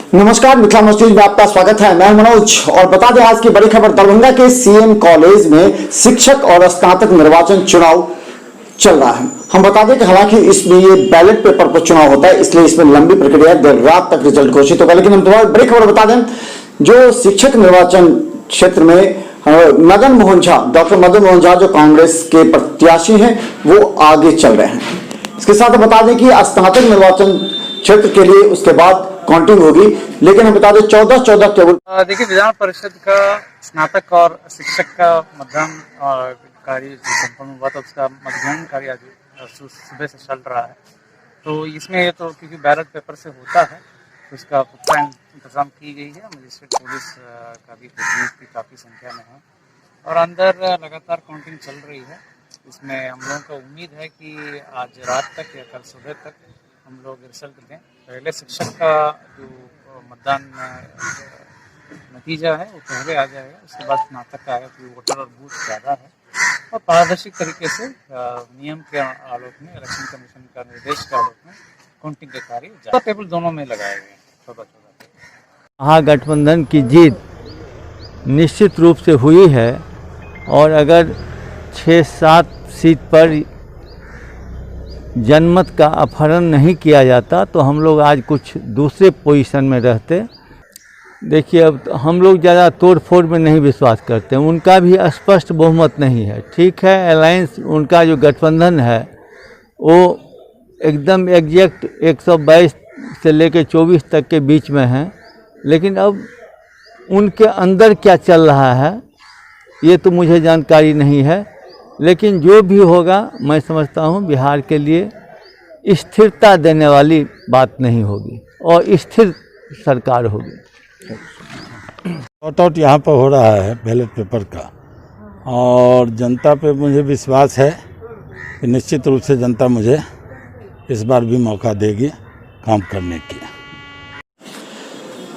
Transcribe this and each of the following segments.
नमस्कार, मिथिला न्यूज में आपका स्वागत है। मैं मनोज और बता दें आज की बड़ी खबर, दरभंगा के सीएम कॉलेज में शिक्षक और स्नातक निर्वाचन चुनाव चल रहा है। हम बता दें कि हालांकि इसमें ये बैलेट पेपर पर चुनाव होता है, इसलिए इसमें लंबी प्रक्रिया, देर रात तक रिजल्ट घोषित होगा। लेकिन हम दोबारा बड़ी खबर बता दें, जो शिक्षक निर्वाचन क्षेत्र में मदन मोहन झा, डॉक्टर मदन मोहन झा जो कांग्रेस के प्रत्याशी हैं, वो आगे चल रहे हैं। इसके साथ बता दें कि स्नातक निर्वाचन क्षेत्र के लिए उसके बाद काउंटिंग होगी। लेकिन हम बता दें 14 टेबल। देखिए, विधान परिषद का स्नातक और शिक्षक का मतदान कार्य जो संपन्न हुआ था, उसका मतदान कार्य आज सुबह से चल रहा है। तो इसमें तो क्योंकि बैलेट पेपर से होता है, तो उसका पुख्ता इंतजाम की गई है। मजिस्ट्रेट पुलिस का भी प्रतिनिधि काफ़ी संख्या में है और अंदर लगातार काउंटिंग चल रही है। इसमें हम लोगों को उम्मीद है कि आज रात तक या कल सुबह तक हम लोग रिजल्ट दें। पहले शिक्षक का जो मतदान नतीजा है वो पहले आ जाएगा, उसके बाद स्नातक का आएगा, क्योंकि वोटर और बूथ ज़्यादा है और पारदर्शी तरीके से नियम के आलोक में, इलेक्शन कमीशन का निर्देश के आलोक में काउंटिंग के कार्य टेबल दोनों में लगाए गए हैं। 14 महागठबंधन की जीत निश्चित रूप से हुई है और अगर 6-7 सीट पर जनमत का अपहरण नहीं किया जाता तो हम लोग आज कुछ दूसरे पोजीशन में रहते। देखिए, अब हम लोग ज़्यादा तोड़ फोड़ में नहीं विश्वास करते, उनका भी स्पष्ट बहुमत नहीं है। ठीक है, अलायंस उनका जो गठबंधन है वो एकदम एग्जैक्ट 122 से लेकर 24 तक के बीच में है, लेकिन अब उनके अंदर क्या चल रहा है ये तो मुझे जानकारी नहीं है। लेकिन जो भी होगा, मैं समझता हूँ बिहार के लिए स्थिरता देने वाली बात नहीं होगी और स्थिर सरकार होगी। आउट यहाँ पर हो रहा है बैलेट पेपर का, और जनता पे मुझे विश्वास है कि निश्चित रूप से जनता मुझे इस बार भी मौका देगी काम करने की।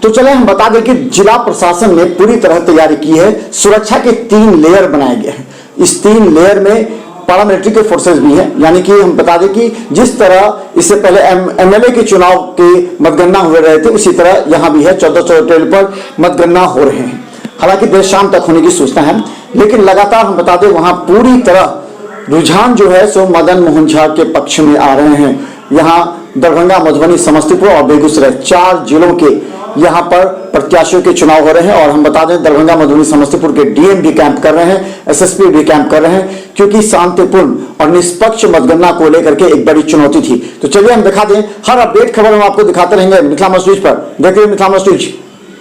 तो चले हम बता दें कि जिला प्रशासन ने पूरी तरह तैयारी की है। सुरक्षा के 3 लेयर बनाए गए हैं। इस 3 लेयर में पैरामिलिट्री के फोर्सेस भी हैं, यानी कि हम बता दें कि जिस तरह इससे पहले एमएलए के चुनाव के मतगणना हुए रहे थे, उसी तरह यहां भी है। 14 टेबल पर मतगणना हो रहे हैं। हालांकि देर शाम तक होने की सूचना है, लेकिन लगातार हम बता दें वहां पूरी तरह रुझान जो है सो मदन मोहन झा के पक्ष में आ रहे हैं। यहाँ दरभंगा, मधुबनी, समस्तीपुर और बेगूसराय 4 जिलों के यहाँ पर प्रत्याशियों के चुनाव हो रहे हैं। और हम बता दें दरभंगा, मधुबनी, समस्तीपुर के डीएम भी कैंप कर रहे हैं, एसएसपी भी कैंप कर रहे हैं, क्योंकि शांतिपूर्ण और निष्पक्ष मतगणना को लेकर के एक बड़ी चुनौती थी। तो चलिए हम दिखा दें, हर अपडेट खबर हम आपको दिखाते रहेंगे मिथिला न्यूज पर। देखिए मिथिला न्यूज।